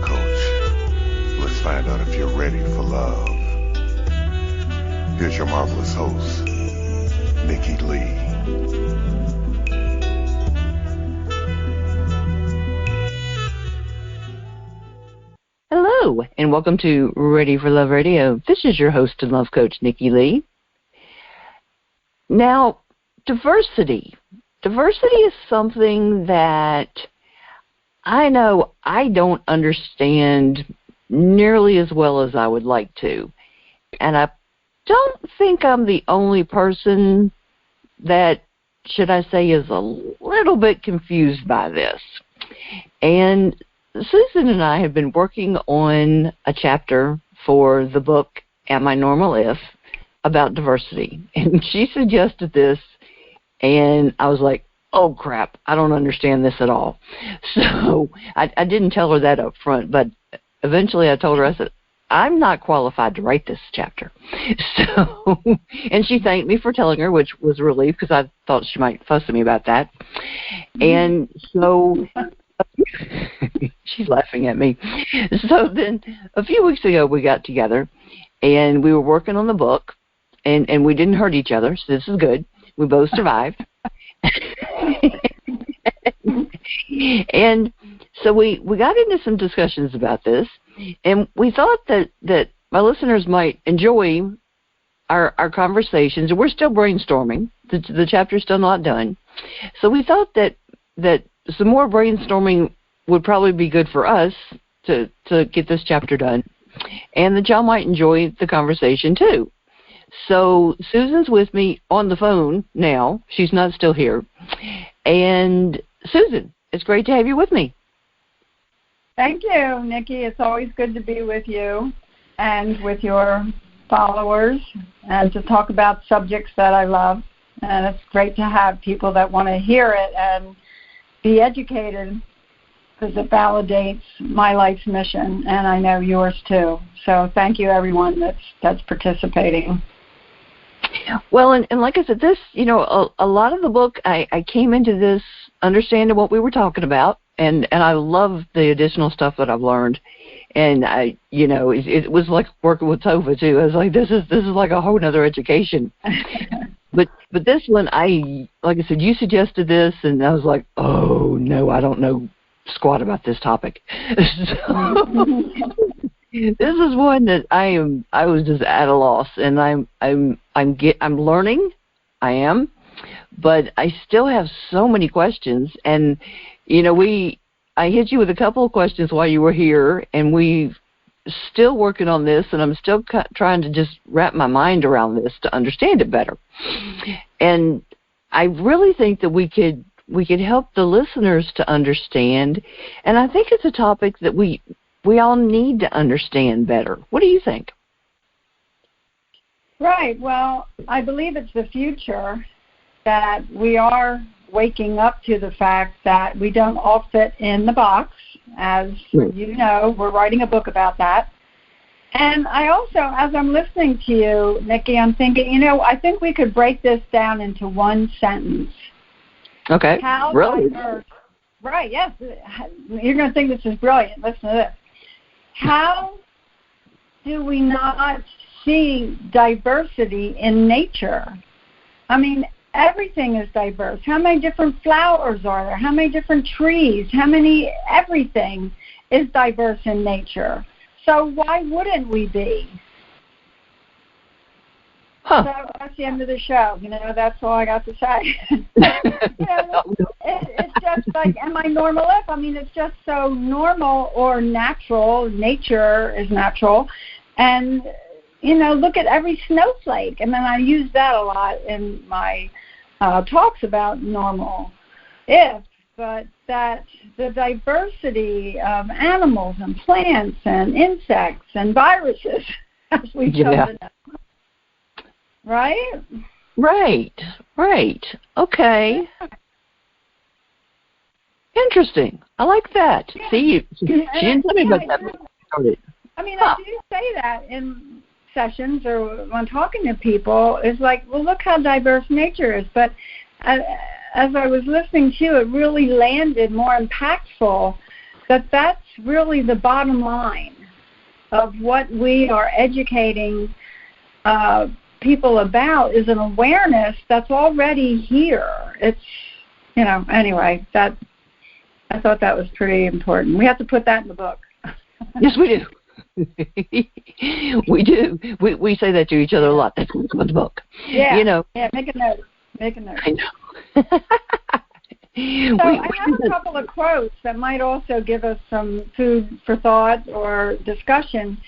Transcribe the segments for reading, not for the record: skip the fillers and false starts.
Coach. Let's find out if you're ready for love. Here's your marvelous host, Nikki Lee. Hello, and welcome to Ready for Love Radio. This is your host and love coach, Nikki Lee. Now, diversity. Diversity is something that I know I don't understand nearly as well as I would like to. And I don't think I'm the only person that, should I say, is a little bit confused by this. And Susan and I have been working on a chapter for the book, Am I Normal If?, about diversity. And she suggested this, and I was like, oh, crap, I don't understand this at all. So I didn't tell her that up front, but eventually I told her, I said, I'm not qualified to write this chapter. So, and she thanked me for telling her, which was a relief because I thought she might fuss at me about that. And so she's laughing at me. So then a few weeks ago we got together and we were working on the book and we didn't hurt each other, so this is good. We both survived. And so we got into some discussions about this, and we thought that my listeners might enjoy our conversations. We're still brainstorming. The chapter's still not done. So we thought that some more brainstorming would probably be good for us to get this chapter done, and that y'all might enjoy the conversation too. So Susan's with me on the phone now. She's not still here. And Susan, it's great to have you with me. Thank you, Nikki. It's always good to be with you and with your followers and to talk about subjects that I love. And it's great to have people that want to hear it and be educated because it validates my life's mission, and I know yours too. So thank you, everyone that's participating. Well, and like I said, this, a lot of the book, I came into this understanding what we were talking about, and I love the additional stuff that I've learned. And it was like working with Tova too. I was like, this is like a whole other education. But this one, like I said, you suggested this, and I was like, oh no, I don't know squat about this topic. So, this is one that I was just at a loss, and I'm learning. I am, but I still have so many questions, and I hit you with a couple of questions while you were here, and we still working on this, and I'm still trying to just wrap my mind around this to understand it better. And I really think that we could help the listeners to understand, and I think it's a topic that we all need to understand better. What do you think? Right. Well, I believe it's the future that we are waking up to the fact that we don't all fit in the box. As you know, we're writing a book about that. And I also, as I'm listening to you, Nikki, I'm thinking, I think we could break this down into one sentence. Okay. How really? Diverse, right, yes. You're going to think this is brilliant. Listen to this. How do we not see diversity in nature? I mean, everything is diverse. How many different flowers are there? How many different trees? Everything is diverse in nature. So why wouldn't we be? Huh. So that's the end of the show. That's all I got to say. It's just like, am I normal if? I mean, it's just so normal or natural. Nature is natural. And, look at every snowflake. And then I use that a lot in my talks about normal if, but that the diversity of animals and plants and insects and viruses, as we come to know. Right? Right. Okay. Interesting. I like that. Yeah. See, she didn't tell me about that. I mean, I do say that in sessions or when talking to people. It's like, well, look how diverse nature is. But as I was listening to you, it really landed more impactful that's really the bottom line of what we are educating people about, is an awareness that's already here. It's, anyway, I thought that was pretty important. We have to put that in the book. Yes, we do. We do. We say that to each other a lot. That's the book. Yeah. Yeah. Make a note. I know. So I have a couple of quotes that might also give us some food for thought or discussion.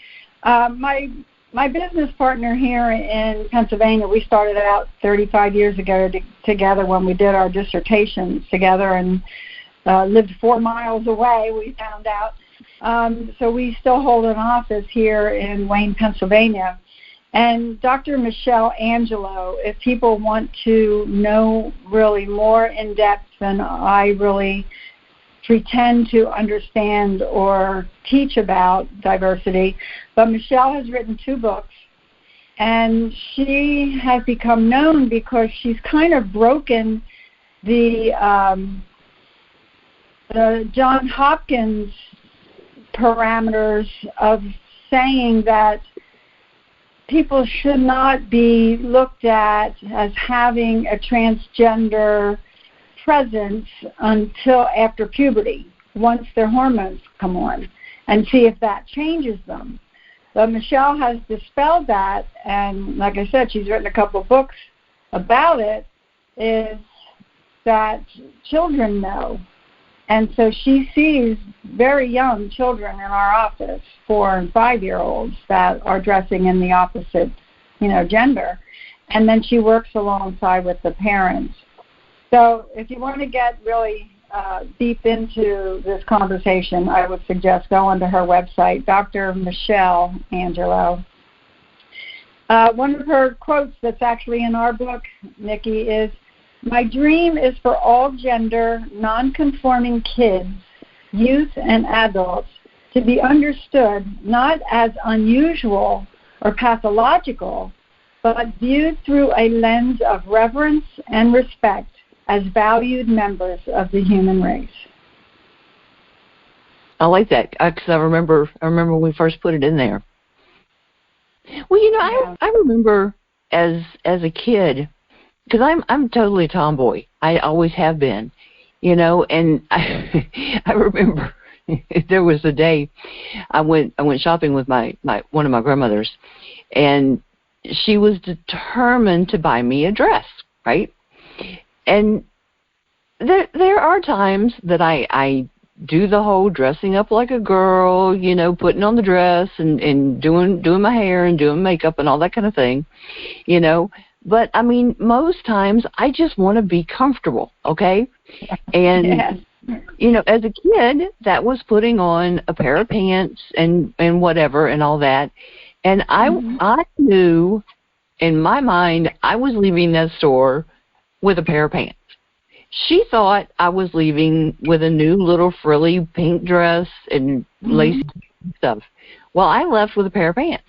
My business partner here in Pennsylvania, we started out 35 years ago together when we did our dissertations together, and lived 4 miles away, we found out. So we still hold an office here in Wayne, Pennsylvania. And Dr. Michelle Angelo, if people want to know really more in depth than I really pretend to understand or teach about diversity, but Michelle has written 2 books, and she has become known because she's kind of broken the Johns Hopkins parameters of saying that people should not be looked at as having a transgender presence until after puberty, once their hormones come on, and see if that changes them. But Michelle has dispelled that, and like I said, she's written a couple of books about it, is that children know. And so she sees very young children in our office, 4- and 5-year-olds, that are dressing in the opposite, gender. And then she works alongside with the parents. So if you want to get really deep into this conversation, I would suggest going to her website, Dr. Michelle Angelo. One of her quotes that's actually in our book, Nikki, is, "My dream is for all gender non-conforming kids, youth, and adults to be understood not as unusual or pathological, but viewed through a lens of reverence and respect as valued members of the human race." I like that, because I remember when we first put it in there. Well, I remember as a kid, because I'm totally tomboy. I always have been, and I remember there was a day I went shopping with my one of my grandmothers, and she was determined to buy me a dress, right? And there are times that I do the whole dressing up like a girl, putting on the dress and doing my hair and doing makeup and all that kind of thing, But, most times I just want to be comfortable, okay? And, yes. As a kid, that was putting on a pair of pants and whatever and all that. And I knew in my mind I was leaving that store with a pair of pants. She thought I was leaving with a new little frilly pink dress and lacy stuff. Well, I left with a pair of pants,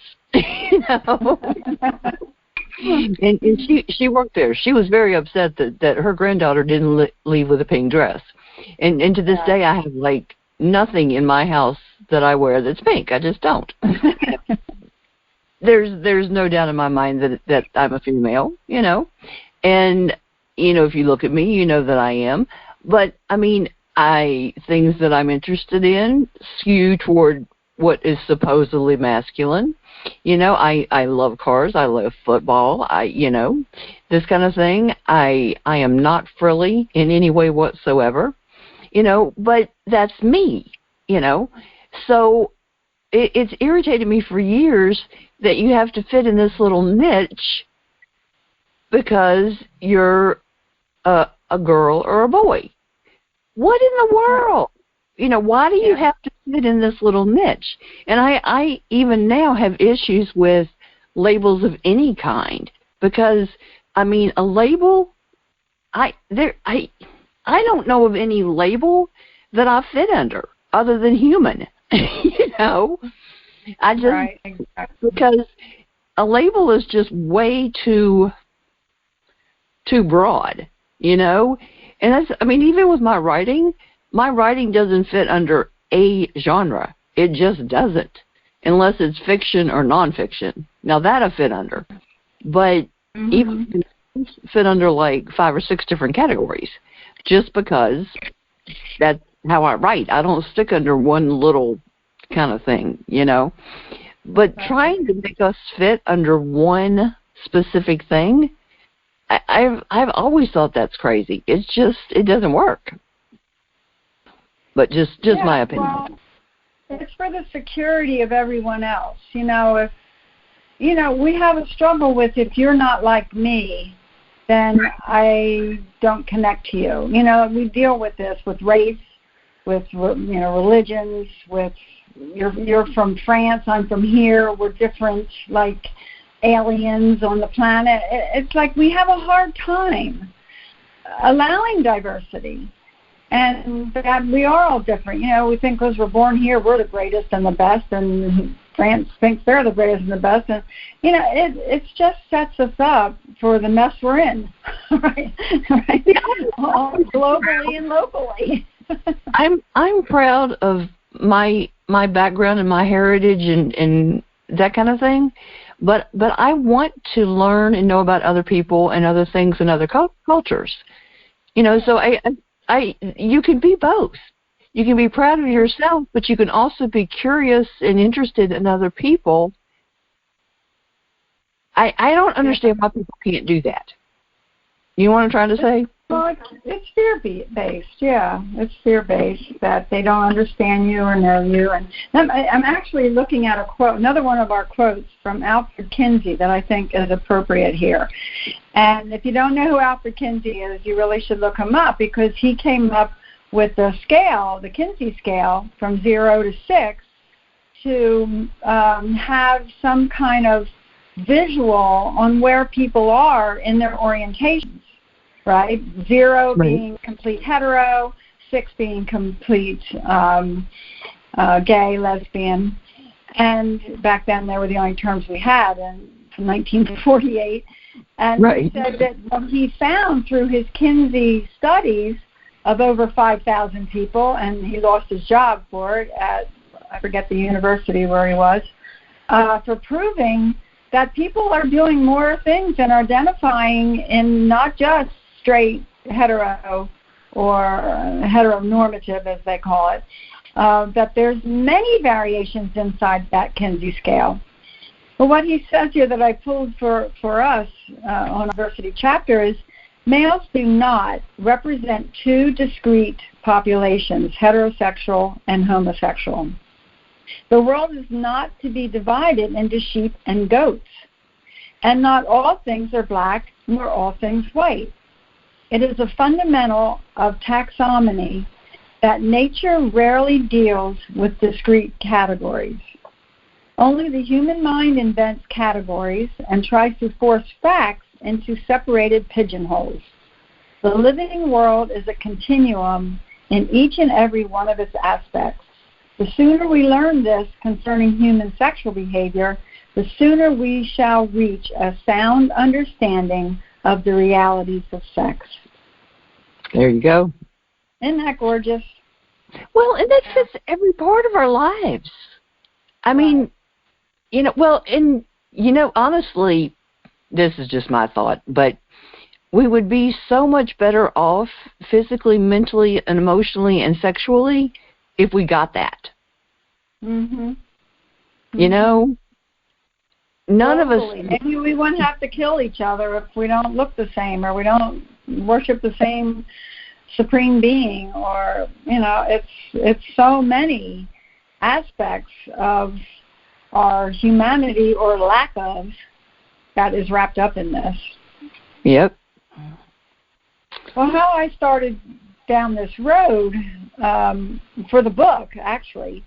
And she worked there. She was very upset that her granddaughter didn't leave with a pink dress. And to this day, I have, nothing in my house that I wear that's pink. I just don't. There's no doubt in my mind that I'm a female, And, if you look at me, you know that I am. But, things that I'm interested in skew toward what is supposedly masculine. I love cars. I love football. This kind of thing. I am not frilly in any way whatsoever, but that's me, So it's irritated me for years that you have to fit in this little niche because you're a girl or a boy. What in the world? Why do you have to fit in this little niche? And I even now have issues with labels of any kind because, a label, I don't know of any label that I fit under other than human, I just, right, exactly. Because a label is just way too broad, And that's, even with my writing doesn't fit under a genre. It just doesn't, unless it's fiction or nonfiction. Now that I fit under, but even fit under like 5 or 6 different categories, just because that's how I write. I don't stick under one little kind of thing, you know. But trying to make us fit under one specific thing, I've always thought that's crazy. It doesn't work. But just my opinion. Well, it's for the security of everyone else. You know, if we have a struggle with, if you're not like me, then I don't connect to you. You know, we deal with this with race, with religions, with you're from France, I'm from here, we're different, like aliens on the planet. It's like we have a hard time allowing diversity. And that we are all different. You know, we think because we're born here, we're the greatest and the best, and France thinks they're the greatest and the best. And, you know, it just sets us up for the mess we're in, right? Globally and locally. I'm proud of my background and my heritage and that kind of thing, but I want to learn and know about other people and other things and other cultures. You know, so you can be both. You can be proud of yourself, but you can also be curious and interested in other people. I don't understand why people can't do that. You know what I'm trying to say? Well, it's fear-based, yeah. It's fear-based that they don't understand you or know you. And I'm actually looking at a quote, another one of our quotes from Alfred Kinsey that I think is appropriate here. And if you don't know who Alfred Kinsey is, you really should look him up, because he came up with the scale, the Kinsey scale, from 0 to 6 to have some kind of visual on where people are in their orientations. Right? 0 being complete hetero, 6 being complete gay, lesbian. And back then they were the only terms we had in 1948. And he said that what he found through his Kinsey studies of over 5,000 people, and he lost his job for it at, I forget the university where he was, for proving that people are doing more things and are identifying in not just straight hetero or heteronormative, as they call it, that there's many variations inside that Kinsey scale. But what he says here that I pulled for us on diversity chapter is, males do not represent 2 discrete populations, heterosexual and homosexual. The world is not to be divided into sheep and goats, and not all things are black, nor all things white. It is a fundamental of taxonomy that nature rarely deals with discrete categories. Only the human mind invents categories and tries to force facts into separated pigeonholes. The living world is a continuum in each and every one of its aspects. The sooner we learn this concerning human sexual behavior, the sooner we shall reach a sound understanding of the realities of sex. There you go. Isn't that gorgeous? Well, and that fits every part of our lives. I mean, you know, well, and, you know, honestly, this is just my thought, but we would be so much better off physically, mentally, and emotionally and sexually if we got that. Mm-hmm. You know? None of us... Maybe we wouldn't have to kill each other if we don't look the same, or we don't worship the same supreme being, or, you know, it's so many aspects of our humanity, or lack of, that is wrapped up in this. Yep. Well, how I started down this road for the book, actually,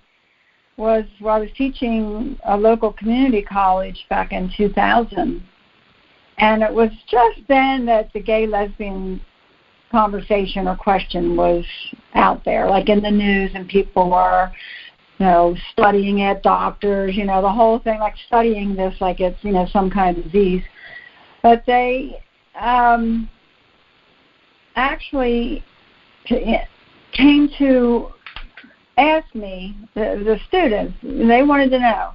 was while I was teaching a local community college back in 2000. And it was just then that the gay-lesbian conversation or question was out there, like in the news, and people were, you know, studying it, doctors, you know, the whole thing, like studying this like it's, you know, some kind of disease. But they actually came to asked me, the students, they wanted to know,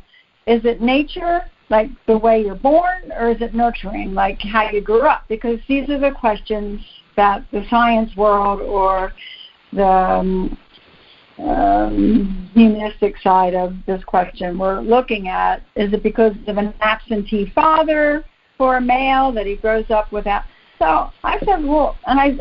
is it nature, like the way you're born, or is it nurturing, like how you grew up? Because these are the questions that the science world or the humanistic side of this question we're looking at. Is it because of an absentee father for a male that he grows up without? So I said, well, and I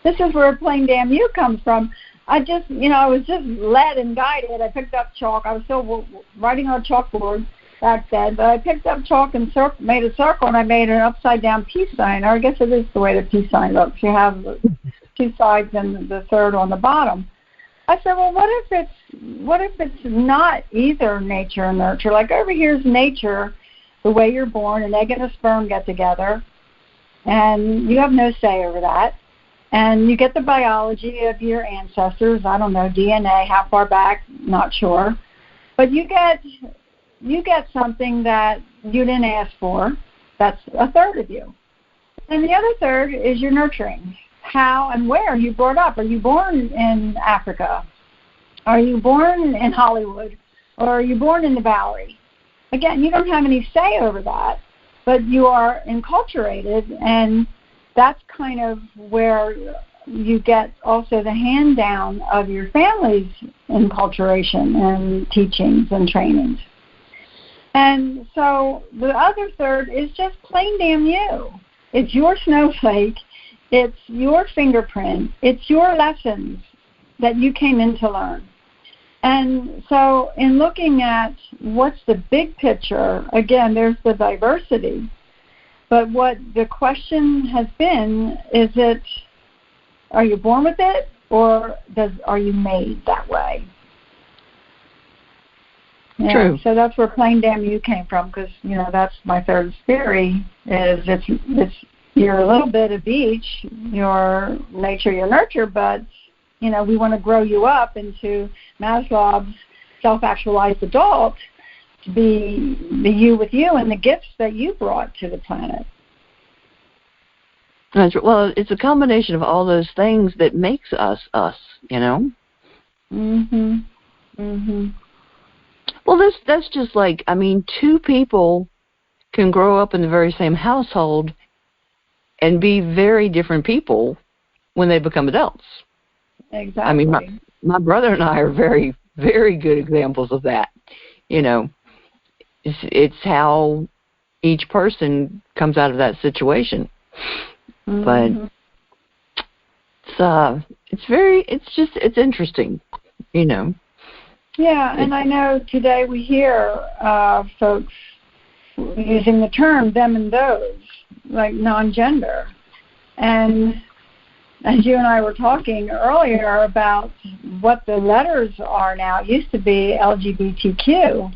this is where Plain Damn You comes from. I was just led and guided. I picked up chalk. I was still writing on a chalkboard back then, but I picked up chalk and made a circle, and I made an upside-down peace sign. Or I guess it is the way the peace sign looks. You have two sides and the third on the bottom. I said, well, what if it's not either nature or nurture? Like over here is nature, the way you're born, an egg and a sperm get together, and you have no say over that. And you get the biology of your ancestors. I don't know, DNA, how far back, not sure. But you get something that you didn't ask for. That's a third of you. And the other third is your nurturing. How and where you brought up. Are you born in Africa? Are you born in Hollywood? Or are you born in the Valley? Again, you don't have any say over that, but you are enculturated, and that's kind of where you get also the hand down of your family's enculturation and teachings and trainings. And so the other third is just plain damn you. It's your snowflake. It's your fingerprint. It's your lessons that you came in to learn. And so in looking at what's the big picture, again, there's the diversity. But what the question has been, are you born with it, or are you made that way? Yeah, True. So that's where Plain Damn You came from, because, that's my third theory, is it's you're a little bit of each, your nature, your nurture, but, we want to grow you up into Maslow's self-actualized adult, to be the you with you and the gifts that you brought to the planet. Well, it's a combination of all those things that makes us, Mhm. Mhm. Well, that's just like, two people can grow up in the very same household and be very different people when they become adults. Exactly. My brother and I are very, very good examples of that. It's how each person comes out of that situation. Mm-hmm. But it's interesting, Yeah, and I know today we hear folks using the term them and those, like non-gender. And as you and I were talking earlier about what the letters are now, it used to be LGBTQ.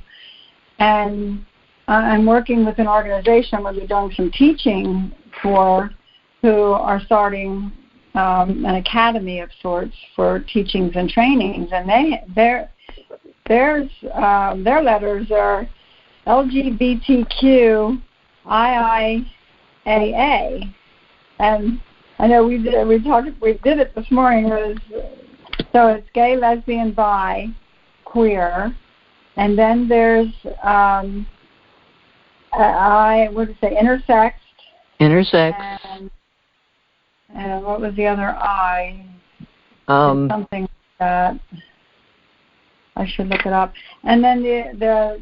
And I'm working with an organization where we're doing some teaching for who are starting an academy of sorts for teachings and trainings. And their letters are LGBTQ IIAA. And I know we did it this morning. So it's gay, lesbian, bi, queer, and then there's intersexed. Intersex. And what was the other I? Something like that. I should look it up. And then the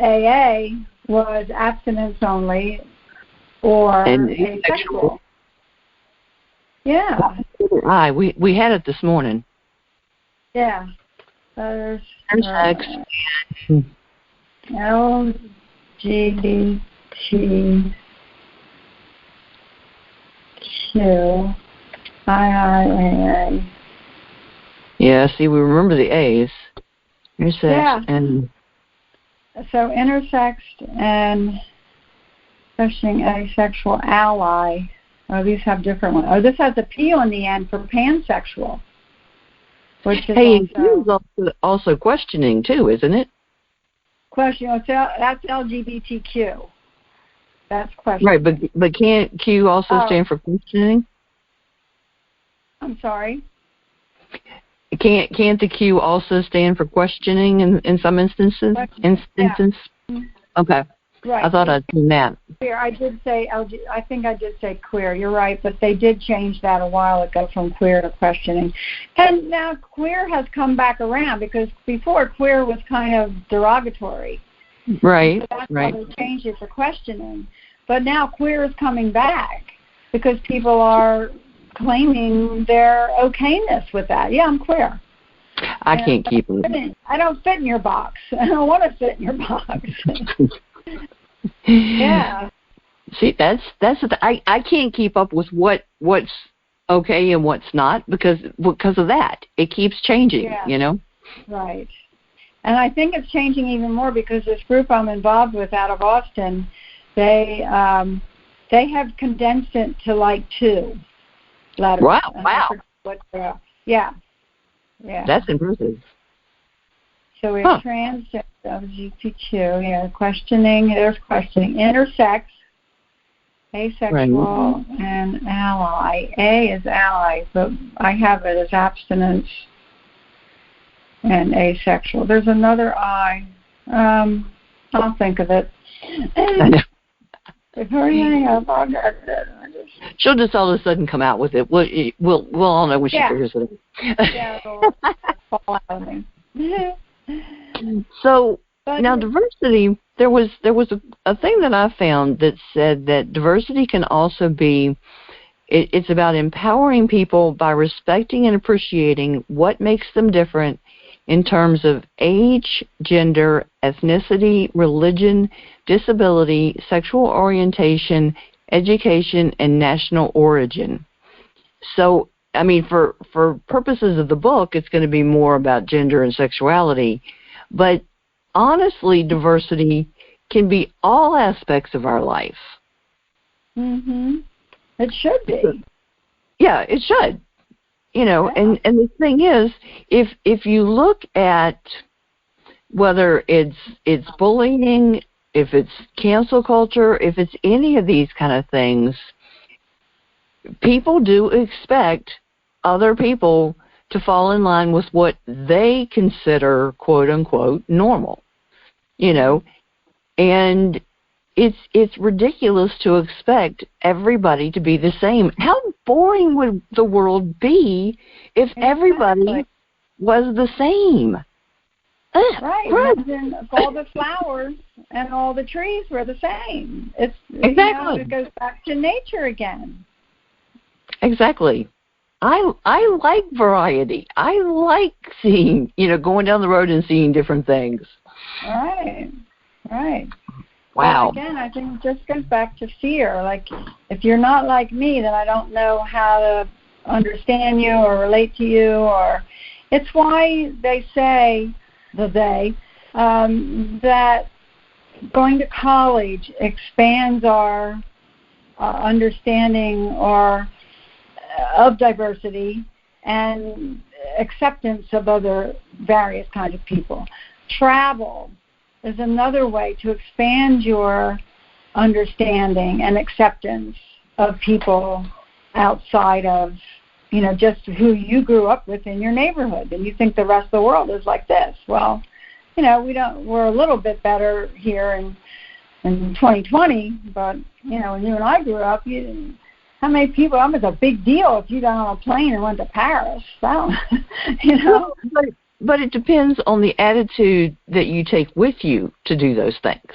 AA was abstinence only or asexual. Yeah. We had it this morning. Yeah. There's Intersex. LGBTQ IIAA. Yeah, see, we remember the A's. Intersex. Yeah. And so intersexed and especially asexual ally. Oh, these have different ones. Oh, this has a P on the end for pansexual. Which is also questioning too, isn't it? Question. That's LGBTQ. That's questioning. Right, but can't Q also stand for questioning? I'm sorry. Can't the Q also stand for questioning in some instances? Yeah. Okay. Right. I thought I'd seen that. Queer. I did say I think I did say queer. You're right, but they did change that a while ago from queer to questioning. And now queer has come back around, because before queer was kind of derogatory. Right. So that's right. why they changed it to questioning. But now queer is coming back because people are claiming their okayness with that. Yeah, I'm queer. I can't keep it. I don't fit in your box. I don't want to fit in your box. Yeah. See, that's I can't keep up with what's okay and what's not because of that. It keeps changing, you know. Right. And I think it's changing even more because this group I'm involved with out of Austin, they have condensed it to like 2 letters. Wow. Yeah. That's impressive. So we have transgender, LGBTQ, questioning, there's questioning, intersex, asexual, and ally. A is ally, but I have it as abstinence and asexual. There's another I. I'll think of it. If her hang up, I'll get it. She'll just all of a sudden come out with it. We'll all know when she figures it out. Yeah, it'll fall out of me. So now diversity, there was a thing that I found that said that diversity can also be, it's about empowering people by respecting and appreciating what makes them different in terms of age, gender, ethnicity, religion, disability, sexual orientation, education, and national origin. So, I mean, for purposes of the book, it's going to be more about gender and sexuality. But honestly, diversity can be all aspects of our life. Mm-hmm. It should be. Yeah, it should. You know, and the thing is, if you look at whether it's bullying, if it's cancel culture, if it's any of these kind of things, people do expect other people to fall in line with what they consider, quote unquote, normal. You know, and it's ridiculous to expect everybody to be the same. How boring would the world be if everybody was the same? Right. Imagine if all the flowers and all the trees were the same. It's exactly. It goes back to nature again. Exactly. I like variety. I like seeing, going down the road and seeing different things. Right. Wow. But again, I think it just goes back to fear. Like, if you're not like me, then I don't know how to understand you or relate to you. Or it's why they say, that going to college expands our understanding of diversity and acceptance of other various kinds of people. Travel is another way to expand your understanding and acceptance of people outside of, just who you grew up with in your neighborhood, and you think the rest of the world is like this. Well, we're a little bit better here in 2020, but, when you and I grew up, how many people, it was a big deal if you got on a plane and went to Paris. So, But it depends on the attitude that you take with you to do those things.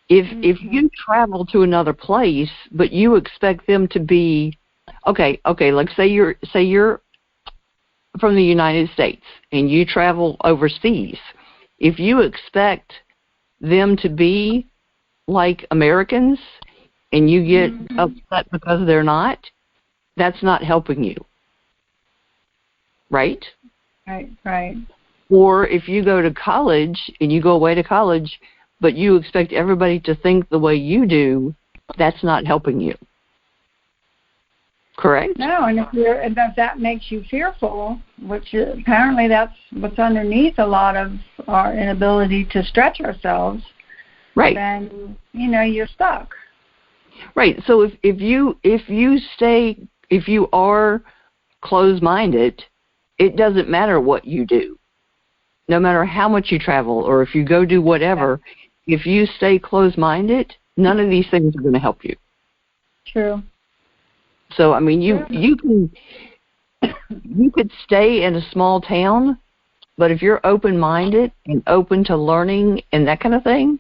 If you travel to another place, but you expect them to be okay, like say you're from the United States and you travel overseas, if you expect them to be like Americans and you get upset because they're not, that's not helping you. Right? Right. Or if you go to college and you go away to college, but you expect everybody to think the way you do, that's not helping you. Correct? No, and if that makes you fearful, which apparently that's what's underneath a lot of our inability to stretch ourselves, right? Then you're stuck. Right. So if you are closed-minded, it doesn't matter what you do. No matter how much you travel or if you go do whatever, if you stay closed-minded, none of these things are going to help you. True. So, I mean, you could stay in a small town, but if you're open-minded and open to learning and that kind of thing,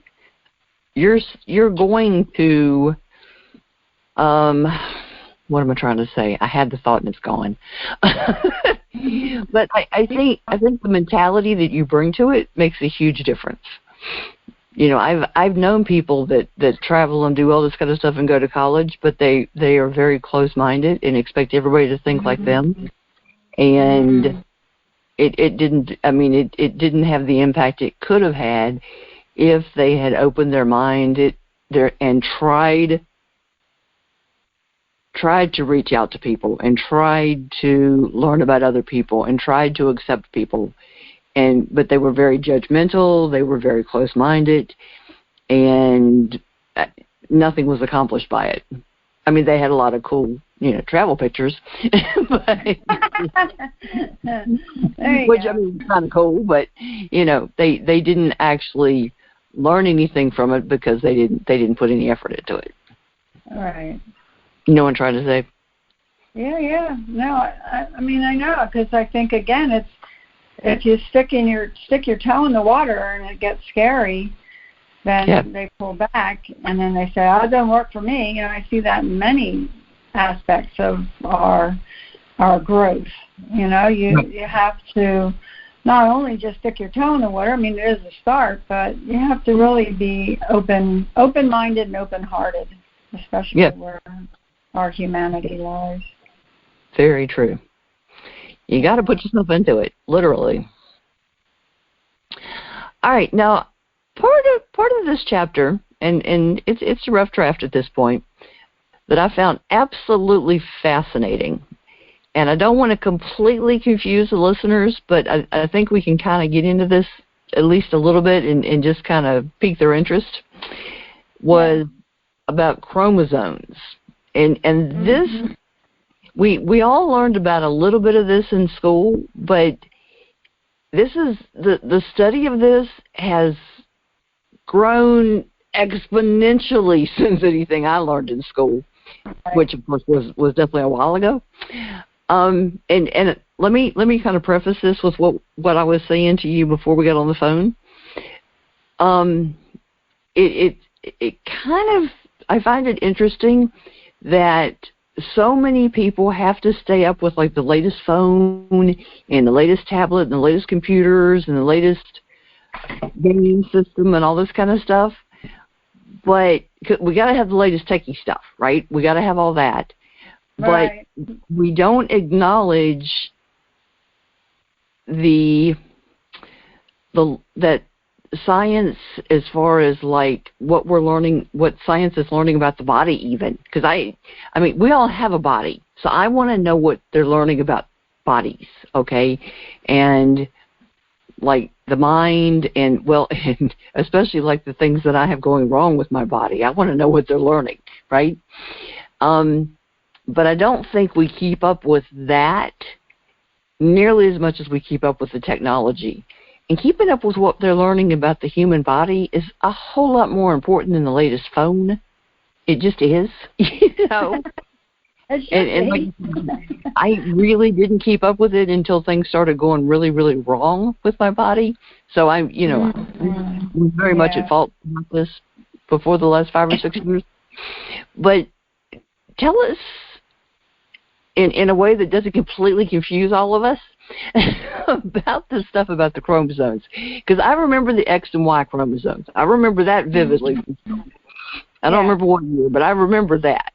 you're going to, what am I trying to say? I had the thought and it's gone. But I think the mentality that you bring to it makes a huge difference. You know, I've known people that travel and do all this kind of stuff and go to college, but they are very close-minded and expect everybody to think like them. And it didn't have the impact it could have had if they had opened their mind and tried to reach out to people and tried to learn about other people and tried to accept people. But they were very judgmental, they were very close-minded, and nothing was accomplished by it. I mean, they had a lot of cool, travel pictures, but, which, I mean, kind of cool, but, they didn't actually learn anything from it because they didn't put any effort into it. All right. You know what I'm trying to say? Yeah. No, I mean, I know, because I think, again, it's, if you stick your toe in the water and it gets scary, then they pull back and then they say, "Oh, it doesn't work for me." I see that in many aspects of our growth. You have to not only just stick your toe in the water. I mean, it is a start, but you have to really be open-minded and open-hearted, especially where our humanity lies. Very true. You got to put yourself into it, literally. All right, now part of this chapter, and it's a rough draft at this point, that I found absolutely fascinating. And I don't want to completely confuse the listeners, but I think we can kind of get into this at least a little bit and just kind of pique their interest, was about chromosomes. And this... We all learned about a little bit of this in school, but this is the study of this has grown exponentially since anything I learned in school, which of course was definitely a while ago. And let me kind of preface this with what I was saying to you before we got on the phone. It kind of, I find it interesting that so many people have to stay up with like the latest phone and the latest tablet and the latest computers and the latest game system and all this kind of stuff. But we got to have the latest techie stuff, right? We got to have all that. Right. But we don't acknowledge that science, as far as like what we're learning, what science is learning about the body, even, because I mean we all have a body, so I want to know what they're learning about bodies, okay, and like the mind, and especially like the things that I have going wrong with my body. I want to know what they're learning, right? But I don't think we keep up with that nearly as much as we keep up with the technology. And keeping up with what they're learning about the human body is a whole lot more important than the latest phone. It just is, And like, I really didn't keep up with it until things started going really, really wrong with my body. So I'm very much at fault about this before the last 5 or 6 years. But tell us, in a way that doesn't completely confuse all of us, about this stuff about the chromosomes, because I remember the X and Y chromosomes. I remember that vividly. I don't remember what year, but I remember that.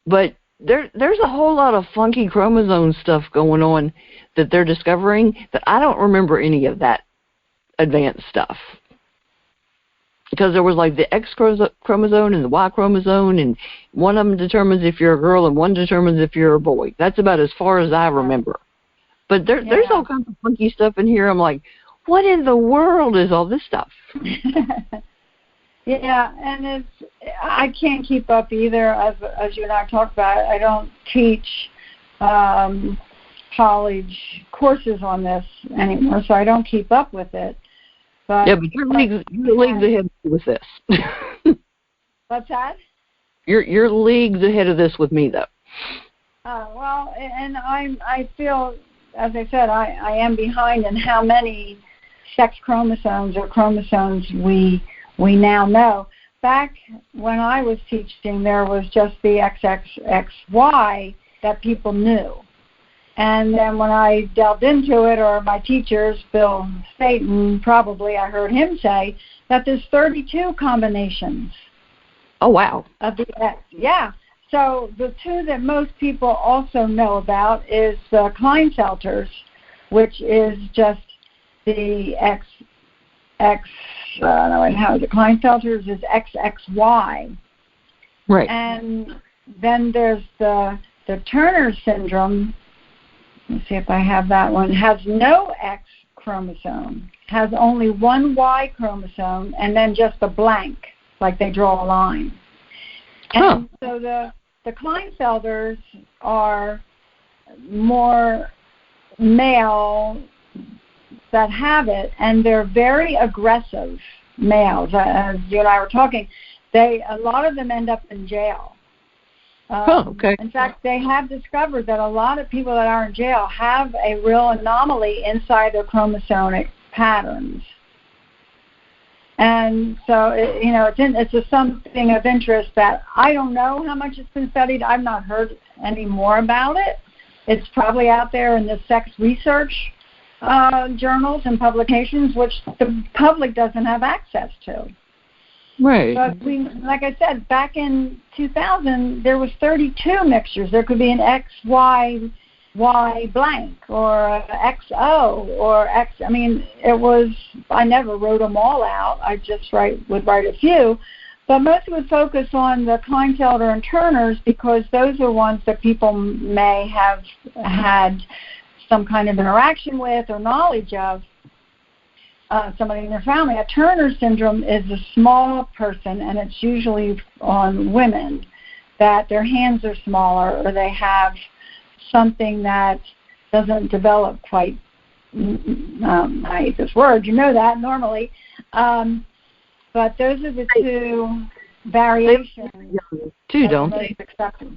But there's a whole lot of funky chromosome stuff going on that they're discovering that I don't remember any of that advanced stuff. Because there was like the X chromosome and the Y chromosome, and one of them determines if you're a girl and one determines if you're a boy. That's about as far as I remember. But there's all kinds of funky stuff in here. I'm like, what in the world is all this stuff? And I can't keep up either, as you and I talked about. I don't teach college courses on this anymore, so I don't keep up with it. But yeah, but you're leagues ahead with this. What's that? You're leagues ahead of this with me, though. Well, and I feel, as I said, I am behind in how many sex chromosomes or chromosomes we now know. Back when I was teaching, there was just the XXXY that people knew. And then when I delved into it, or my teachers, Bill Staten, probably I heard him say that there's 32 combinations. Oh, wow. Of the X. Yeah. So the two that most people also know about is the Klinefelters, which is just the the Klinefelters is XXY. Right. And then there's the Turner syndrome. Let's see if I have that one. Has no X chromosome. Has only one Y chromosome, and then just a blank, like they draw a line. And so the Klinefelters are more male that have it, and they're very aggressive males. As you and I were talking, a lot of them end up in jail. Okay. In fact, they have discovered that a lot of people that are in jail have a real anomaly inside their chromosomic patterns. And so, it's just something of interest that I don't know how much it's been studied. I've not heard any more about it. It's probably out there in the sex research journals and publications, which the public doesn't have access to. Right. But like I said, back in 2000, there was 32 mixtures. There could be an XY blank or XO or X. I mean, I never wrote them all out. I just would write a few. But most would focus on the Klinefelter and Turners because those are ones that people may have had some kind of interaction with or knowledge of. Somebody in their family. A Turner syndrome is a small person, and it's usually on women that their hands are smaller or they have something that doesn't develop quite, I hate this word, you know that normally. But those are the two variations. Too, don't they? Accepted.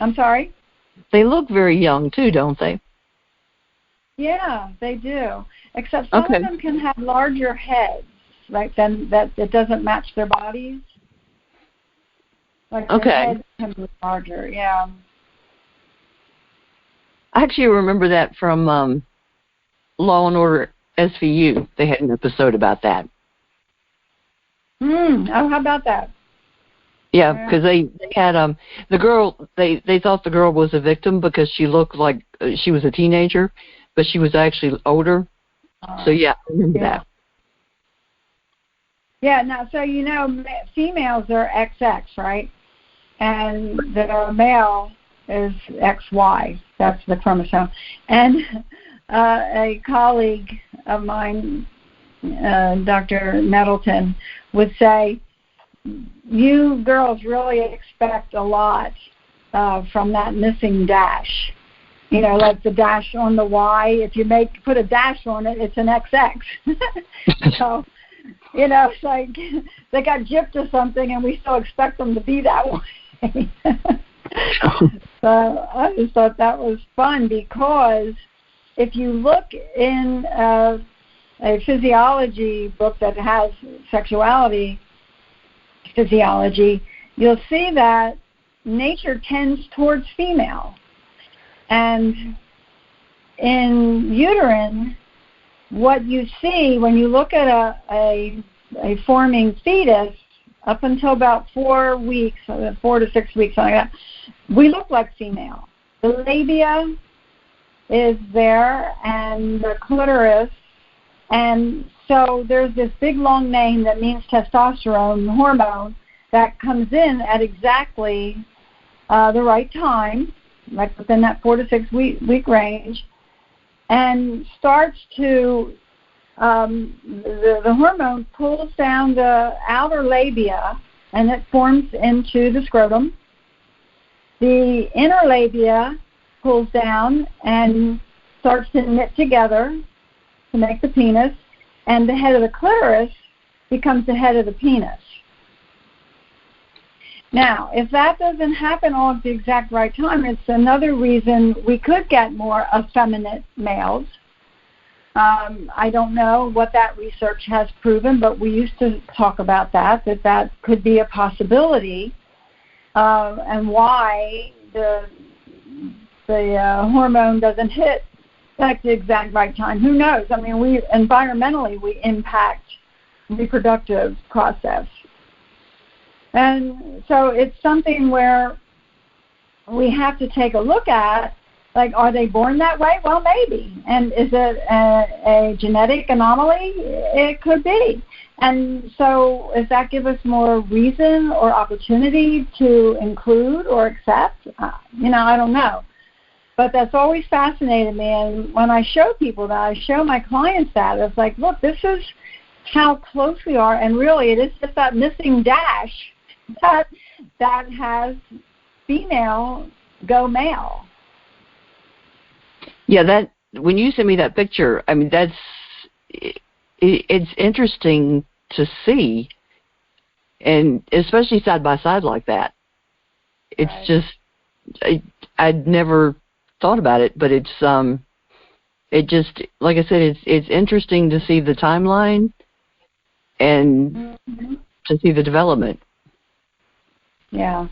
I'm sorry? They look very young, too, don't they? Yeah, they do. Except some of them can have larger heads, right? Then that it doesn't match their bodies. Like their heads can be larger, yeah. I actually remember that from Law and Order SVU. They had an episode about that. Oh, how about that? Yeah, because they had the girl. They thought the girl was a victim because she looked like she was a teenager, but she was actually older. So, yeah, I remember that. Yeah, now, so, females are XX, right? And the male is XY. That's the chromosome. And a colleague of mine, Dr. Nettleton, would say, you girls really expect a lot from that missing dash. Like the dash on the Y. If you put a dash on it, it's an XX. So, it's like they got gypped or something, and we still expect them to be that way. So I just thought that was fun because if you look in a physiology book that has sexuality physiology, you'll see that nature tends towards female. And in uterine, what you see when you look at a forming fetus, up until about 4 weeks, 4 to 6 weeks, something like that, we look like female. The labia is there, and the clitoris, and so there's this big long name that means testosterone hormone that comes in at exactly the right time, like within that 4 to 6 week range, and starts to the hormone pulls down the outer labia, and it forms into the scrotum. The inner labia pulls down and starts to knit together to make the penis, and the head of the clitoris becomes the head of the penis. Now, if that doesn't happen all at the exact right time, it's another reason we could get more effeminate males. I don't know what that research has proven, but we used to talk about that could be a possibility, and why the hormone doesn't hit at the exact right time. Who knows? I mean, environmentally we impact reproductive process. And so it's something where we have to take a look at, like, are they born that way? Well, maybe. And is it a genetic anomaly? It could be. And so does that give us more reason or opportunity to include or accept? I don't know. But that's always fascinated me. And when I show people that, I show my clients that, it's like, look, this is how close we are. And really, it is just that missing dash that has female go male. Yeah, that when you send me that picture, I mean, it's interesting to see, and especially side by side like that. It's right. Just I'd never thought about it, but it just, like I said, it's interesting to see the timeline and to see the development. Yeah.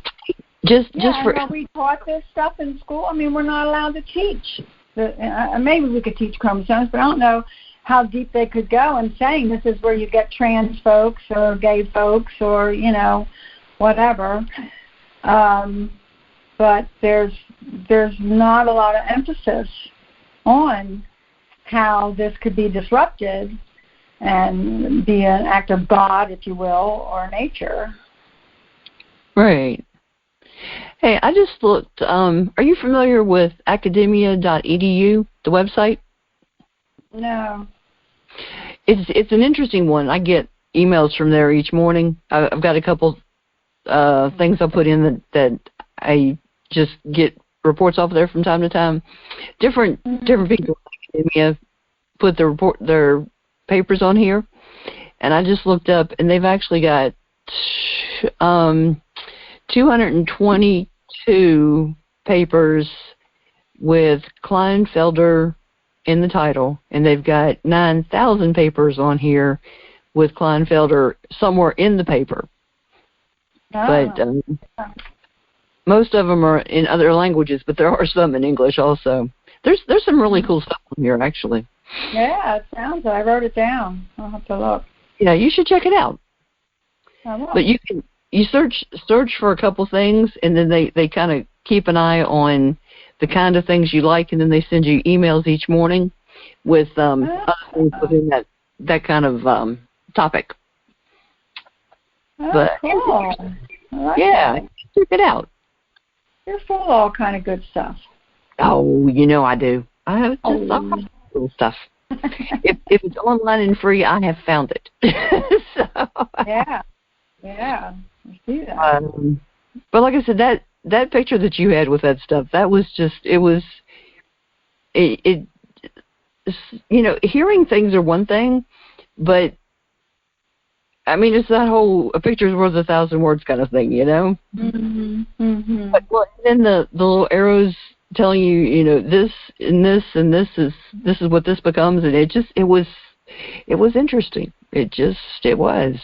Just for. Are we taught this stuff in school? I mean, we're not allowed to teach. Maybe we could teach chromosomes, but I don't know how deep they could go in saying this is where you get trans folks or gay folks or, whatever. But there's not a lot of emphasis on how this could be disrupted and be an act of God, if you will, or nature. Right. Hey, I just looked. Are you familiar with academia.edu, the website? No. It's an interesting one. I get emails from there each morning. I've got a couple things I put in that I just get reports off there from time to time. Different people in academia put their papers on here, and I just looked up, and they've actually got 222 papers with Klinefelter in the title, and they've got 9,000 papers on here with Klinefelter somewhere in the paper. But most of them are in other languages, but there are some in English also. There's some really cool stuff on here, actually. Yeah, it sounds. I wrote it down. I'll have to look. Yeah, you should check it out. I will. But you search for a couple things, and then they kind of keep an eye on the kind of things you like, and then they send you emails each morning with other things within that kind of topic. But cool. I like that. Check it out. You're full of all kind of good stuff. Oh, I do. I have just all kinds of cool stuff. if it's online and free, I have found it. So. Yeah. I see that. But like I said, that picture that you had with that stuff, that was just, hearing things are one thing, but I mean, it's that whole a picture's worth 1,000 words kind of thing, Mm-hmm. Mm-hmm. But then the little arrows telling you, this and this and this is what this becomes, and it was interesting. It was.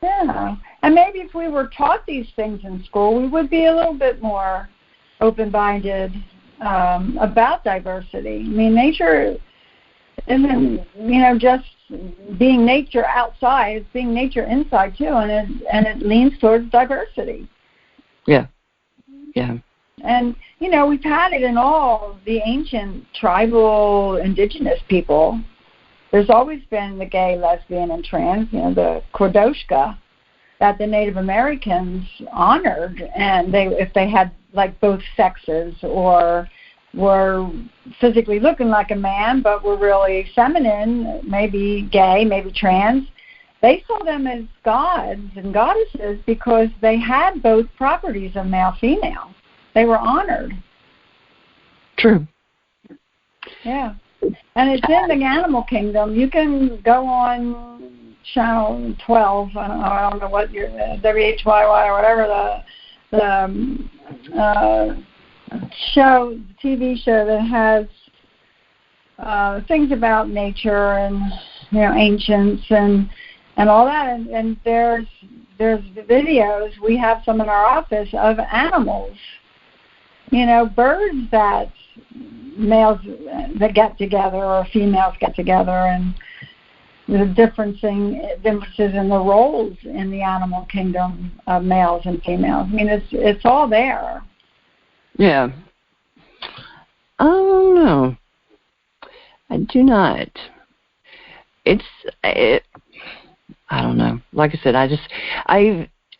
Yeah, and maybe if we were taught these things in school, we would be a little bit more open-minded about diversity. I mean, nature isn't, just being nature outside; it's being nature inside too, and it leans towards diversity. Yeah. And we've had it in all the ancient tribal indigenous people. There's always been the gay, lesbian, and trans, the Kordoshka that the Native Americans honored, and if they had like both sexes or were physically looking like a man but were really feminine, maybe gay, maybe trans, they saw them as gods and goddesses because they had both properties of male-female. They were honored. True. Yeah. And it's in the animal kingdom. You can go on channel 12. I don't know what your WHYY or whatever the show, TV show that has things about nature and ancients and all that. And there's videos. We have some in our office of animals. Birds that males that get together or females get together, and the differences in the roles in the animal kingdom of males and females. I mean, it's all there. Yeah. I don't know. I do not. I don't know. Like I said,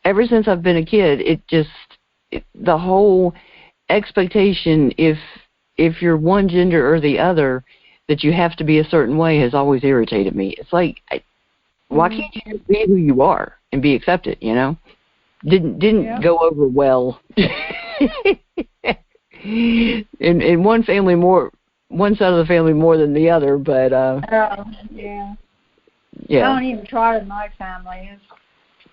ever since I've been a kid, the whole expectation, if you're one gender or the other, that you have to be a certain way has always irritated me. It's like, why can't you just be who you are and be accepted? Didn't go over well. in one family one side of the family more than the other, but yeah. I don't even try in my family. It's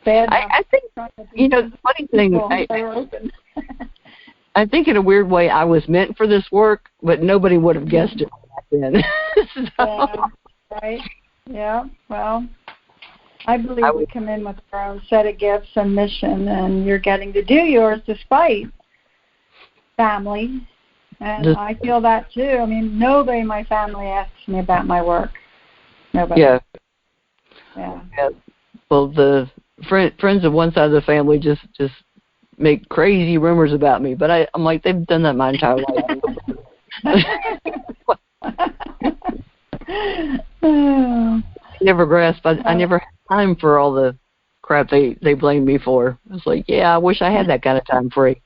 bad. I think the funny thing. I think in a weird way I was meant for this work, but nobody would have guessed it back then. Yeah, right. Yeah. Well, I believe we come in with our own set of gifts and mission, and you're getting to do yours despite family. And I feel that too. I mean, nobody in my family asks me about my work. Nobody. Yeah. Yeah. Well, the friends of one side of the family just make crazy rumors about me, but I'm like, they've done that my entire life. I never grasped. I never had time for all the crap they blamed me for. I was like, yeah, I wish I had that kind of time free.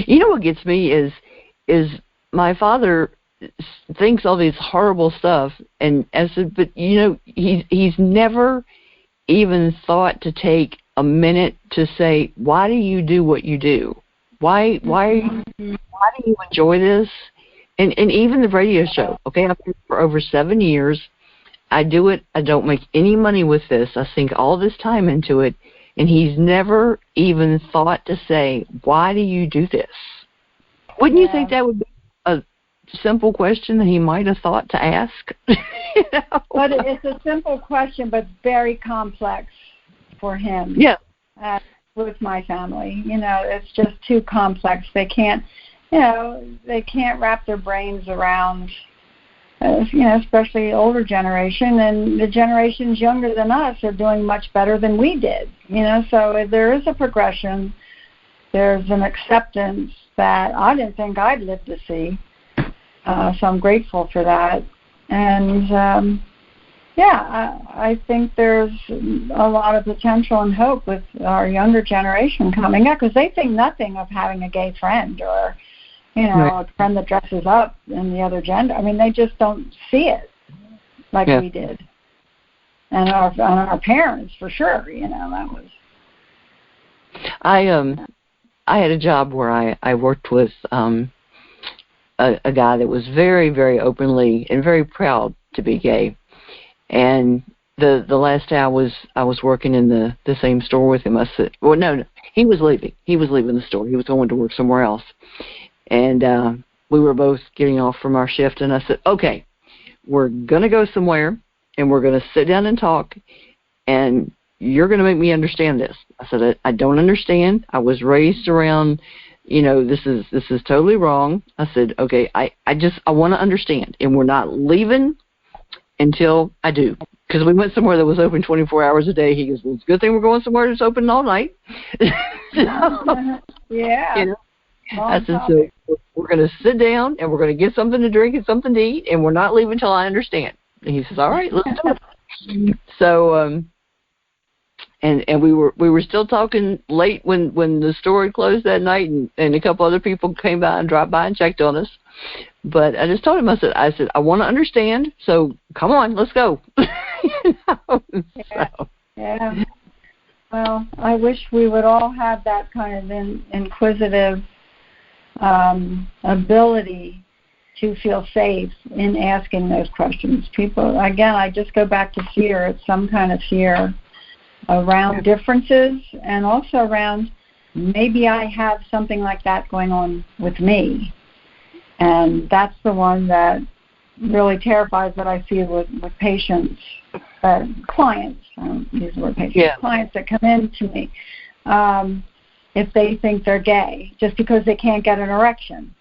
What gets me is my father thinks all these horrible stuff, and I said, but he's never even thought to take a minute to say, why do you do what you do? Why do you enjoy this? And even the radio show. Okay, I've been for over 7 years. I do it. I don't make any money with this. I sink all this time into it, and he's never even thought to say, why do you do this? Wouldn't you think that would be a simple question that he might have thought to ask? But it's a simple question, but very complex for him. Yeah. With my family, it's just too complex. They can't, they can't wrap their brains around, especially older generation, and the generations younger than us are doing much better than we did. So there is a progression. There's an acceptance that I didn't think I'd live to see. So I'm grateful for that. And I think there's a lot of potential and hope with our younger generation coming up, because they think nothing of having a gay friend or, a friend that dresses up in the other gender. I mean, they just don't see it like we did. And our parents, for sure, that was. I had a job where I worked with a guy that was very, very openly and very proud to be gay. And the last day I was working in the same store with him, I said, well, no, he was leaving. He was leaving the store. He was going to work somewhere else. And we were both getting off from our shift, and I said, okay, we're going to go somewhere, and we're going to sit down and talk, and you're going to make me understand this. I said, I don't understand. I was raised around, this is totally wrong. I said, okay, I want to understand, and we're not leaving until I do. Because we went somewhere that was open 24 hours a day. He goes, well, it's a good thing we're going somewhere that's open all night. Yeah. I said, so we're going to sit down, and we're going to get something to drink and something to eat, and we're not leaving until I understand. And he says, all right, let's do it. So, and we were still talking late when the store had closed that night, and a couple other people came by and dropped by and checked on us. But I just told him, I said, I want to understand, so come on, let's go. Yeah. Well, I wish we would all have that kind of inquisitive ability to feel safe in asking those questions. People, again, I just go back to fear. It's some kind of fear around differences and also around maybe I have something like that going on with me. And that's the one that really terrifies that I see with patients, clients, I don't use the word patients, clients that come in to me if they think they're gay just because they can't get an erection,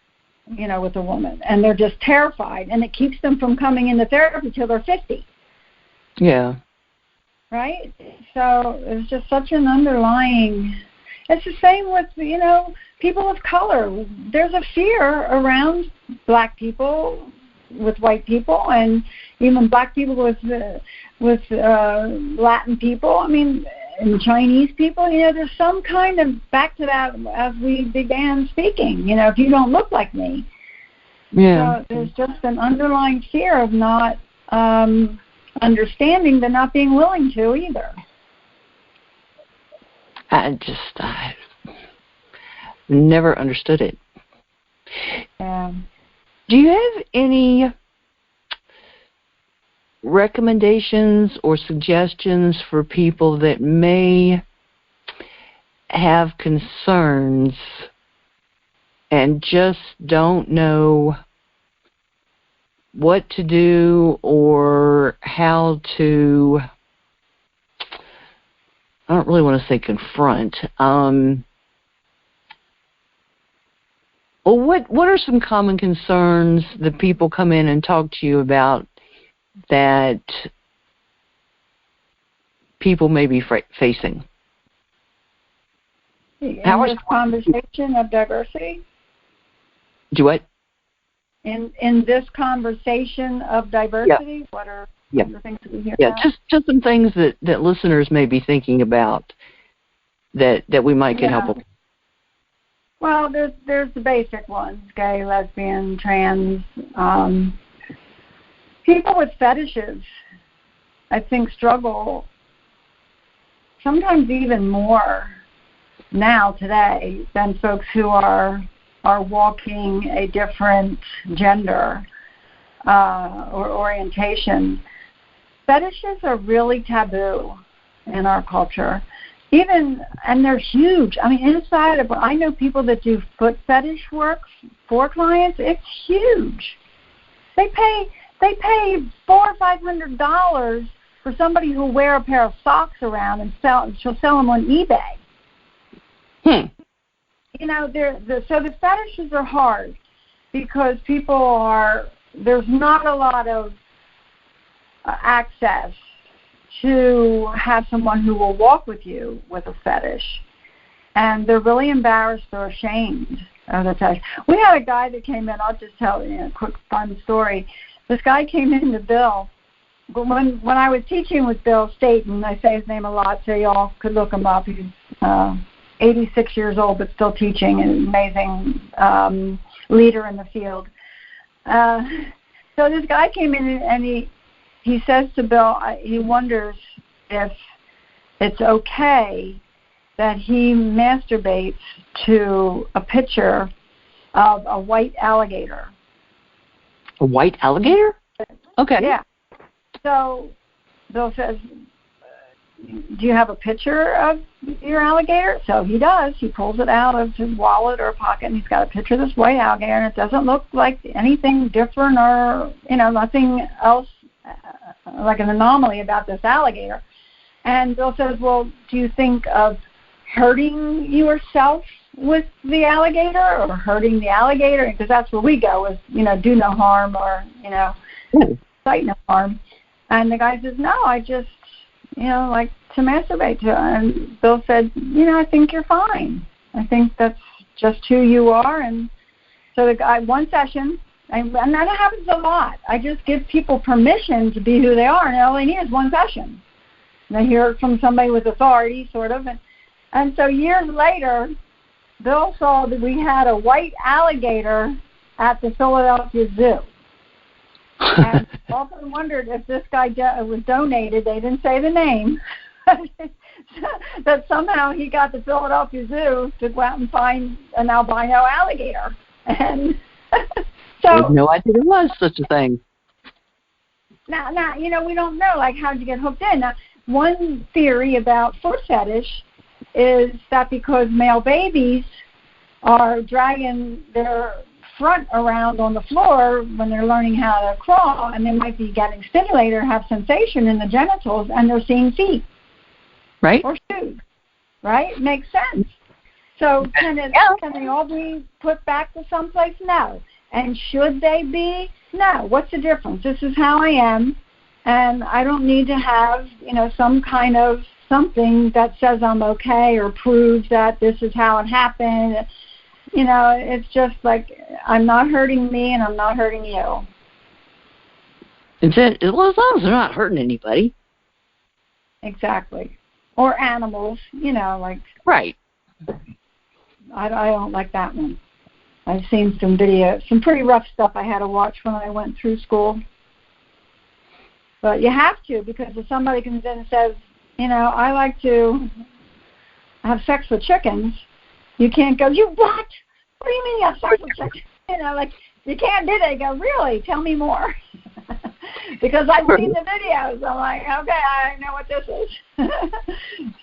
with a woman. And they're just terrified, and it keeps them from coming into therapy till they're 50. Yeah. Right? So it's just such an underlying... It's the same with, people of color. There's a fear around black people with white people, and even black people with Latin people. I mean, and Chinese people. There's some kind of, back to that as we began speaking. If you don't look like me. Yeah. So there's just an underlying fear of not understanding, but not being willing to either. I never understood it. Do you have any recommendations or suggestions for people that may have concerns and just don't know what to do or how to... I don't really want to say confront. Well, what are some common concerns that people come in and talk to you about that people may be facing? In this conversation of diversity? Do what? In this conversation of diversity, what are the things that we hear about? Just some things that listeners may be thinking about that we might can help them. Well, there's the basic ones: gay, lesbian, trans. People with fetishes, I think, struggle sometimes even more now today than folks who are walking a different gender or orientation. Fetishes are really taboo in our culture. And they're huge. I mean, inside of, I know people that do foot fetish work for clients. It's huge. They pay $400 or $500 for somebody who'll wear a pair of socks around and she'll sell them on eBay. So the fetishes are hard because there's not a lot of access to have someone who will walk with you with a fetish. And they're really embarrassed or ashamed of the fetish. We had a guy that came in, I'll just tell you a quick fun story. This guy came in to Bill. When I was teaching with Bill Staten, I say his name a lot so y'all could look him up. He's 86 years old but still teaching, an amazing leader in the field. So this guy came in and he says to Bill, he wonders if it's okay that he masturbates to a picture of a white alligator. A white alligator? Okay. Yeah. So Bill says, do you have a picture of your alligator? So he does. He pulls it out of his wallet or pocket, and he's got a picture of this white alligator, and it doesn't look like anything different or, nothing else like an anomaly about this alligator. And Bill says, well, do you think of hurting yourself with the alligator or hurting the alligator? Because that's where we go is, do no harm or, cite no harm. And the guy says, no, I just, like to masturbate to it. And Bill said, I think you're fine. I think that's just who you are. And so the guy, one session, and that happens a lot. I just give people permission to be who they are, and all they need is one session. And they hear it from somebody with authority, sort of. And so years later, Bill saw that we had a white alligator at the Philadelphia Zoo. And often wondered if this guy was donated. They didn't say the name. That somehow he got the Philadelphia Zoo to go out and find an albino alligator. And I had no idea there was such a thing. Now, we don't know, like, how'd you get hooked in? Now, one theory about foot fetish is that because male babies are dragging their front around on the floor when they're learning how to crawl, and they might be getting stimulated or have sensation in the genitals, and they're seeing feet. Right. Or shoes. Right? Makes sense. So can they all be put back to someplace? No. And should they be? No. What's the difference? This is how I am, and I don't need to have, some kind of something that says I'm okay or proves that this is how it happened. It's just like, I'm not hurting me and I'm not hurting you. As long as they're not hurting anybody. Exactly. Or animals, like. Right. I don't like that one. I've seen some videos, some pretty rough stuff I had to watch when I went through school. But you have to, because if somebody comes in and says, I like to have sex with chickens, you can't go, you what? What do you mean you have sex with chickens? You can't do that. You go, really? Tell me more. Because I've seen the videos. I'm like, okay, I know what this is.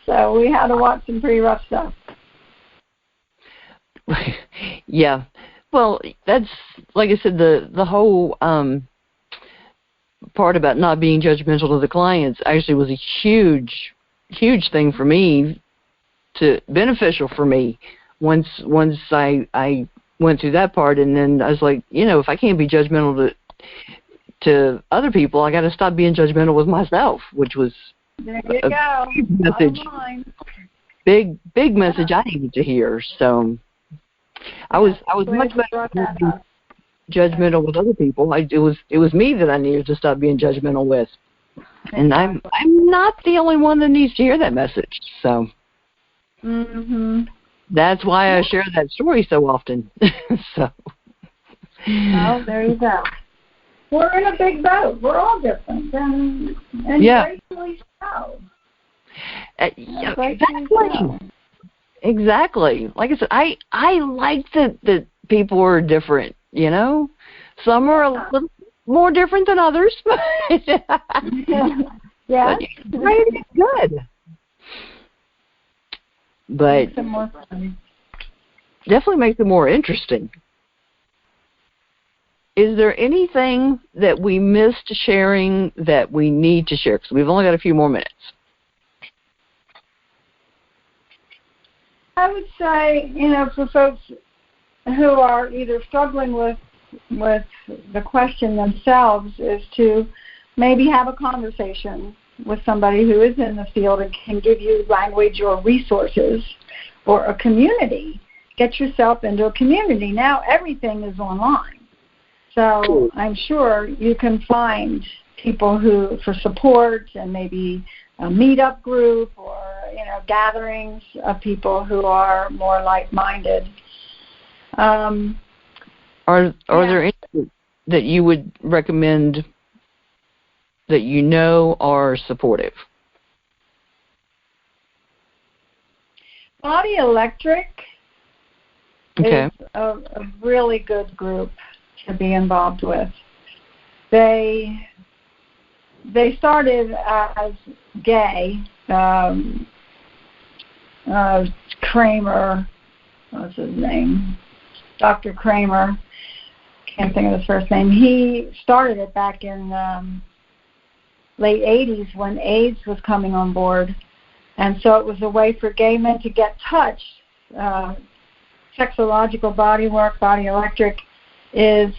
So we had to watch some pretty rough stuff. Yeah. Well, that's, like I said, the whole part about not being judgmental to the clients actually was a huge thing for me, beneficial for me once I went through that part. And then I was like, if I can't be judgmental to other people, I got to stop being judgmental with myself, which was there you go. Message. Big message I needed to hear. So I was much better than being judgmental with other people. It was me that I needed to stop being judgmental with, and I'm not the only one that needs to hear that message. So that's why I share that story so often. So. Well, there you go. We're in a big boat. We're all different, and gracefully so. Exactly. Like I said, I like that people are different. Some are a little more different than others. Yeah. It's good. But makes it more fun. Definitely makes it more interesting. Is there anything that we missed sharing that we need to share? Because we've only got a few more minutes. I would say, for folks who are either struggling with the question themselves, is to maybe have a conversation with somebody who is in the field and can give you language or resources, or a community. Get yourself into a community. Now everything is online. So I'm sure you can find people for support, and maybe a meetup group, or gatherings of people who are more like-minded. Are there any that you would recommend that are supportive? Body Electric is a really good group to be involved with. They started as gay. Kramer, what's his name? Dr. Kramer. Can't think of his first name. He started it back in late 80s when AIDS was coming on board. And so it was a way for gay men to get touch. Sexological bodywork, Body Electric, is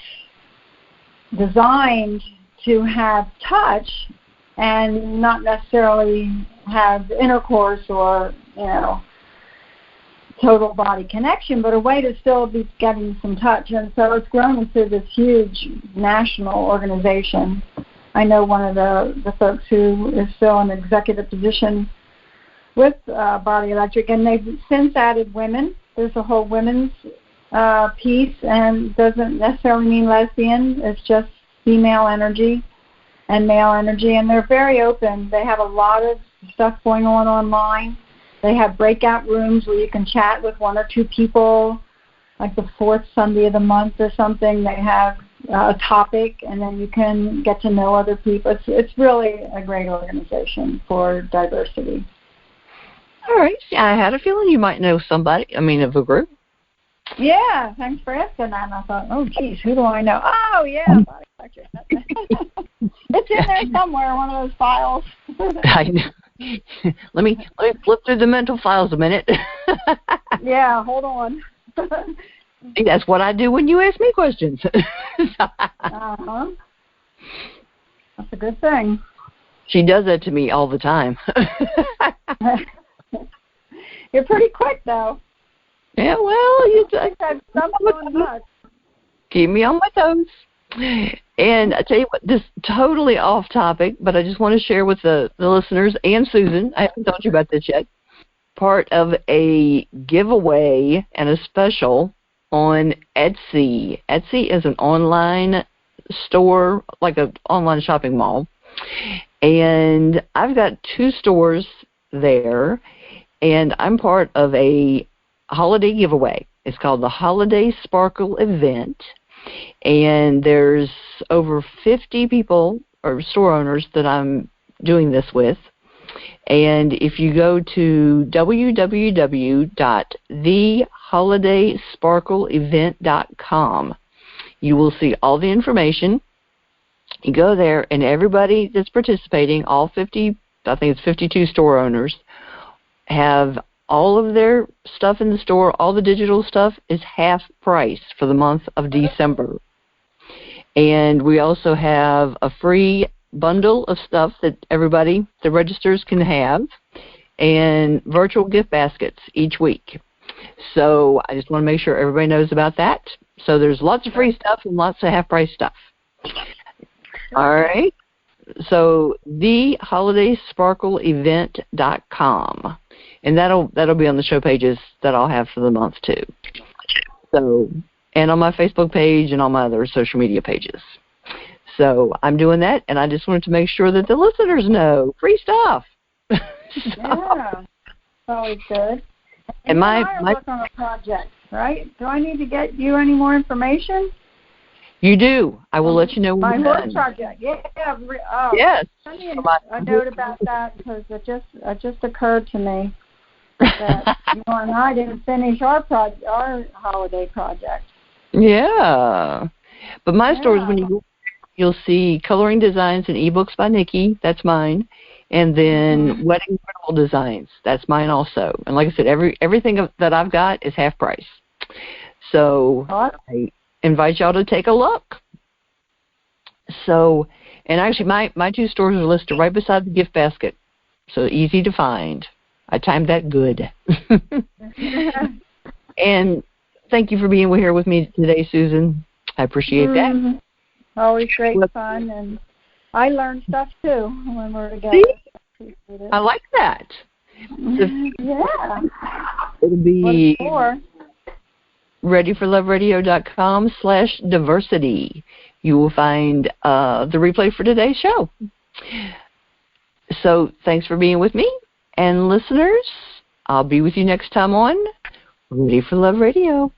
designed to have touch and not necessarily have intercourse or, total body connection, but a way to still be getting some touch. And so it's grown into this huge national organization. I know one of the folks who is still in an executive position with Body Electric, and they've since added women. There's a whole women's piece, and doesn't necessarily mean lesbian. It's just female energy and male energy, and they're very open. They have a lot of stuff going on online. They have breakout rooms where you can chat with one or two people, like the fourth Sunday of the month or something. They have topic, and then you can get to know other people. It's really a great organization for diversity. All right. Yeah, I had a feeling you might know somebody, of a group. Yeah, thanks for asking that. And I thought, oh, geez, who do I know? Oh, yeah, body culture. It's in there somewhere, one of those files. I know. Let me flip through the mental files a minute. Yeah, hold on. See, that's what I do when you ask me questions. Uh-huh. That's a good thing. She does that to me all the time. You're pretty quick, though. Yeah, well, you keep me on my toes. And I tell you what, this is totally off topic, but I just want to share with the listeners and Susan, I haven't told you about this yet, part of a giveaway and a special on Etsy. Etsy is an online store, like an online shopping mall. And I've got 2 stores there, and I'm part of a holiday giveaway. It's called the Holiday Sparkle Event, and there's over 50 people or store owners that I'm doing this with. And if you go to www.theholidaysparkleevent.com, you will see all the information. You go there, and everybody that's participating, all 50, I think it's 52 store owners, have all of their stuff in the store. All the digital stuff is half price for the month of December. And we also have a free bundle of stuff that everybody that registers can have, and virtual gift baskets each week. So I just want to make sure everybody knows about that. So there's lots of free stuff and lots of half-price stuff. All right. So theholidaysparkleevent.com. And that'll be on the show pages that I'll have for the month too. So, and on my Facebook page and on my other social media pages. So I'm doing that, and I just wanted to make sure that the listeners know free stuff. Yeah, always good. And my work on a project, right? Do I need to get you any more information? You do. I will let you know when my we're work done. Project. Yeah. Yes. Send me a note about that, because it just occurred to me that you and I didn't finish our holiday project. Yeah. But my store is when you go, you'll see Coloring Designs and eBooks by Nikki. That's mine. And then Wedding Printable Designs. That's mine also. And like I said, everything that I've got is half price. So I invite y'all to take a look. So, and actually my 2 stores are listed right beside the gift basket. So easy to find. I timed that good. And thank you for being here with me today, Susan. I appreciate that. Always great fun, and I learned stuff too when we're together. I like that. Yeah. It'll be readyforloveradio.com/diversity. You will find the replay for today's show. So thanks for being with me. And listeners, I'll be with you next time on Ready for Love Radio.